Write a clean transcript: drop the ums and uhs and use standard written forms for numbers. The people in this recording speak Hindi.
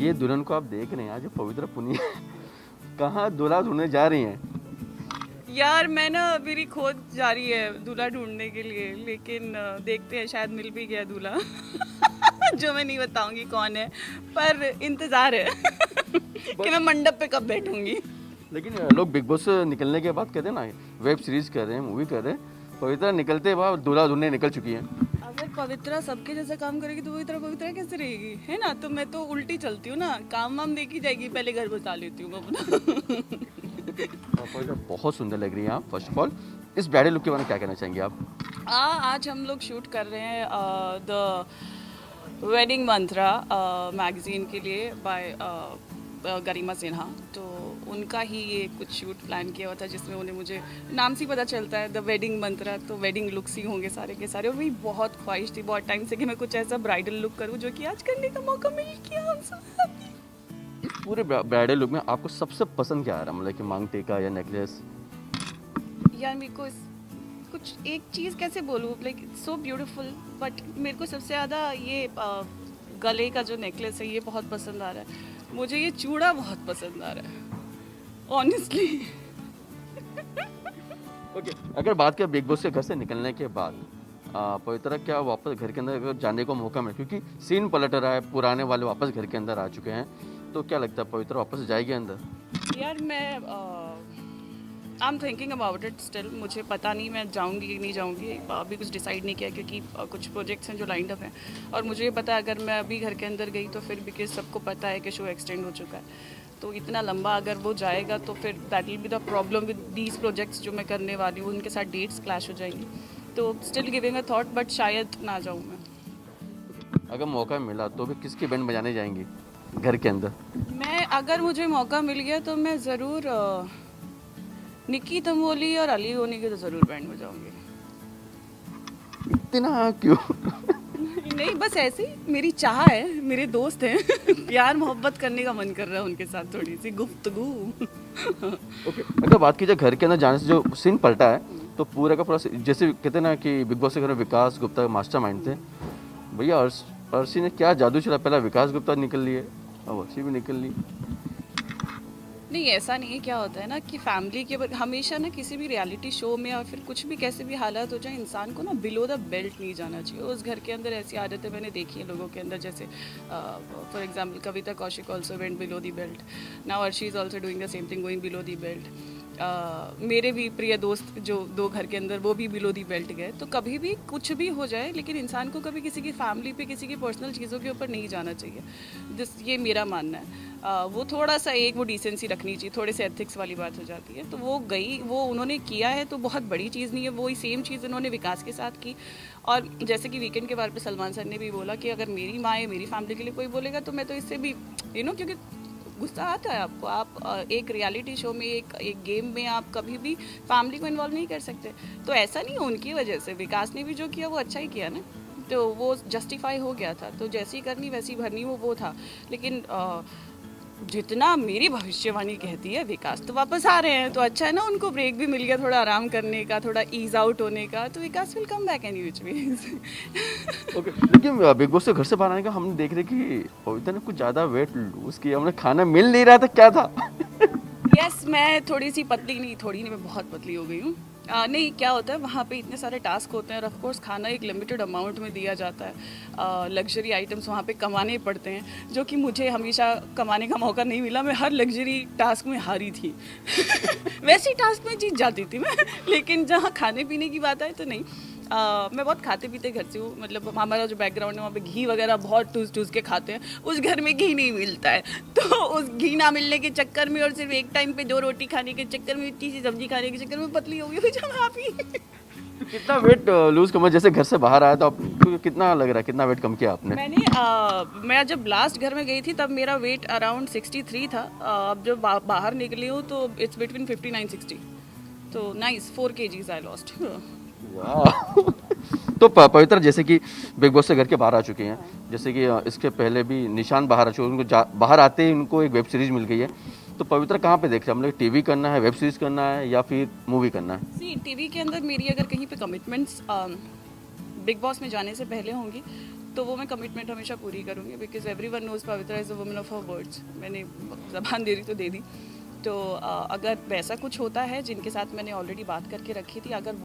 ये दुल्हन को आप देख रहे हैं आज, पवित्र पुनिया कहाँ दूल्हा ढूंढने जा रही हैं? यार मैं ना मेरी खोज जारी है दूल्हा ढूंढने के लिए, लेकिन देखते हैं शायद मिल भी गया दूल्हा जो मैं नहीं बताऊंगी कौन है, पर इंतजार है कि मैं मंडप पे कब बैठूंगी। लेकिन लोग बिग बॉस से निकलने के बाद कहते हैं ना, वेब सीरीज कर रहे हैं, मूवी कर रहे हैं, पवित्रा निकलते बाद दूल्हा ढूंढने निकल चुकी है। अगर पवित्रा सबके जैसा काम करेगी तो पवित्रा पवित्रा कैसे रहेगी, है ना? तो मैं तो उल्टी चलती हूँ ना, काम वाम देखी जाएगी, पहले घर बता लेती हूँ अपना। पवित्रा बहुत सुंदर लग रही है आप। फर्स्ट ऑफ ऑल इस ब्राइडल लुक के बारे में क्या कहना चाहेंगे आप? आज हम लोग शूट कर रहे हैं द वेडिंग मंत्रा मैगजीन के लिए बाय गरिमा सिन्हा। तो उनका ही ये कुछ शूट प्लान किया हुआ था, जिसमें उन्हें मुझे नाम से पता चलता है द वेडिंग मंत्रा, तो वेडिंग लुक्स ही होंगे सारे के सारे। और मेरी बहुत ख्वाहिश थी बहुत टाइम से कि मैं कुछ ऐसा ब्राइडल लुक करूं, जो कि आज करने का मौका मिल गया हम सब। इस पूरे ब्राइडल लुक में आपको सबसे पसंद क्या आ रहा है, मतलब कि मांग टीका या नेकलेस? यार मेरे को कुछ एक चीज़ कैसे बोलूँ, लाइक सो ब्यूटीफुल, बट मेरे को सबसे ज़्यादा ये गले का जो नेकलेस है ये बहुत पसंद आ रहा है। मुझे ये चूड़ा बहुत पसंद आ रहा है ऑनेस्टली। ओके, अगर बात करें बिग बॉस के घर से निकलने के बाद, पवित्रा क्या वापस घर के अंदर अगर जाने को मौका मिले, क्योंकि सीन पलट रहा है, पुराने वाले वापस घर के अंदर आ चुके हैं, तो क्या लगता है पवित्रा वापस जाएगी अंदर? यार मैं I am thinking about it still. मुझे पता नहीं मैं जाऊंगी कि नहीं जाऊंगी, अभी कुछ डिसाइड नहीं किया, क्योंकि कुछ प्रोजेक्ट्स हैं जो लाइंड अप हैं। और मुझे ये पता है अगर मैं अभी घर के अंदर गई तो फिर बिकॉज सबको पता है कि शो एक्सटेंड हो चुका है, तो इतना लंबा अगर वो जाएगा तो फिर that will be the problem with these projects जो मैं करने वाली हूँ, उनके साथ डेट्स क्लैश हो जाएंगी। तो still giving a thought, but शायद ना जाऊँ मैं। अगर मौका मिला तो भी किसकी बैंड बजाने जाएंगी घर के अंदर? मैं अगर मुझे मौका मिल गया तो मैं ज़रूर निक्की तंबोली और अली होनी की तो ज़रूर बैंड बजाऊंगी। इतना क्यों? नहीं, बस ऐसे ही मेरी चाह है, मेरे दोस्त हैं प्यार मोहब्बत करने का मन कर रहा है उनके साथ, थोड़ी सी गुफ्तगू। ओके, अगर बात की जाए घर के अंदर जाने से जो सीन पलटा है, तो पूरा का पूरा जैसे कहते हैं ना कि बिग बॉस के घर में विकास गुप्ता मास्टरमाइंड थे भैया, अर्शी ने क्या जादू चला, पहला विकास गुप्ता निकल लिए, अब अर्शी भी निकल ली। नहीं, ऐसा नहीं है। क्या होता है ना कि फैमिली के हमेशा ना किसी भी रियलिटी शो में या फिर कुछ भी कैसे भी हालात हो जाए, इंसान को ना बिलो द बेल्ट नहीं जाना चाहिए। उस घर के अंदर ऐसी आदतें मैंने देखी है लोगों के अंदर, जैसे for example Kavita Kaushik also went below the belt, now Arshi is also doing the same thing, going below the belt. मेरे भी प्रिय दोस्त जो दो घर के अंदर, वो भी बिलो दी बेल्ट गए। तो कभी भी कुछ भी हो जाए, लेकिन इंसान को कभी किसी की फैमिली पे, किसी की पर्सनल चीज़ों के ऊपर नहीं जाना चाहिए। ये मेरा मानना है। वो थोड़ा सा वो डिसेंसी रखनी चाहिए, थोड़े से एथिक्स वाली बात हो जाती है। तो वो गई, वो उन्होंने किया है तो बहुत बड़ी चीज़ नहीं है। वही सेम चीज़ उन्होंने विकास के साथ की। और जैसे कि वीकेंड के बारे पे सलमान सर ने भी बोला कि अगर मेरी माँ या मेरी फैमिली के लिए कोई बोलेगा तो मैं तो इससे भी क्योंकि गुस्सा आता है आपको। आप एक रियलिटी शो में, एक गेम में आप कभी भी फैमिली को इन्वॉल्व नहीं कर सकते। तो ऐसा नहीं है उनकी वजह से, विकास ने भी जो किया वो अच्छा ही किया ना, तो वो जस्टिफाई हो गया था। तो जैसी करनी वैसी भरनी, वो था। लेकिन जितना मेरी भविष्यवाणी कहती है, विकास तो वापस आ रहे हैं, तो अच्छा है ना, उनको ब्रेक भी मिल गया थोड़ा आराम करने का, थोड़ा ईज आउट होने का। तो Vikas will come back any which way. Okay, लेकिन बिग बॉस से घर से बाहर आने का हमने देख रहे कि पवित्रा ने कुछ ज़्यादा वेट लूज किया, हमने खाना मिल नहीं रहा था, क्या था? यस, मैं थोड़ी सी पतली नहीं, थोड़ी नहीं, मैं बहुत पतली हो गई हूँ। नहीं, क्या होता है वहाँ पे इतने सारे टास्क होते हैं और ऑफ कोर्स खाना एक लिमिटेड अमाउंट में दिया जाता है। लग्जरी आइटम्स वहाँ पे कमाने पड़ते हैं, जो कि मुझे हमेशा कमाने का मौका नहीं मिला। मैं हर लग्जरी टास्क में हारी थी वैसी टास्क में जीत जाती थी मैं, लेकिन जहाँ खाने पीने की बात आए तो नहीं। मैं बहुत खाते पीते घर से हूँ, मतलब हमारा जो बैकग्राउंड है वहाँ पे घी वगैरह बहुत टूस के खाते हैं। उस घर में घी नहीं मिलता है, तो उस घी ना मिलने के चक्कर में और सिर्फ एक टाइम पे 2 रोटी खाने के चक्कर में, इतनी सी सब्जी खाने के चक्कर में पतली हो गई हुई जब आप ही। कितना वेट लूज कमा, जैसे घर से बाहर आया तो आपको कितना लग रहा है, कितना वेट कम किया आपने? मैं जब लास्ट घर में गई थी तब मेरा वेट अराउंड 63 था। अब जब बाहर निकली हूँ तो इट्स बिटवीन 59-60, तो नाइस 4 kgs आई लॉस्ट। तो पवित्र जैसे कि बिग बॉस से घर के बाहर आ चुके हैं, जैसे कि इसके पहले भी निशान बाहर आ चुके, उनको बाहर आते ही उनको एक वेब सीरीज मिल गई है। तो पवित्र कहाँ पे देख रहे हैं, हम लोग टीवी करना है, वेब सीरीज करना है, या फिर मूवी करना है? सी टीवी के अंदर मेरी अगर कहीं पे कमिटमेंट्स बिग बॉस में जाने से पहले होंगी तो वो मैं कमिटमेंट हमेशा पूरी करूँगी, because everyone knows Pavitra is a woman of her words. मैंने ज़बान दे दी तो दे दी। तो अगर वैसा कुछ होता है जिनके साथ मैंने ऑलरेडी बात करके रखी थी, अगर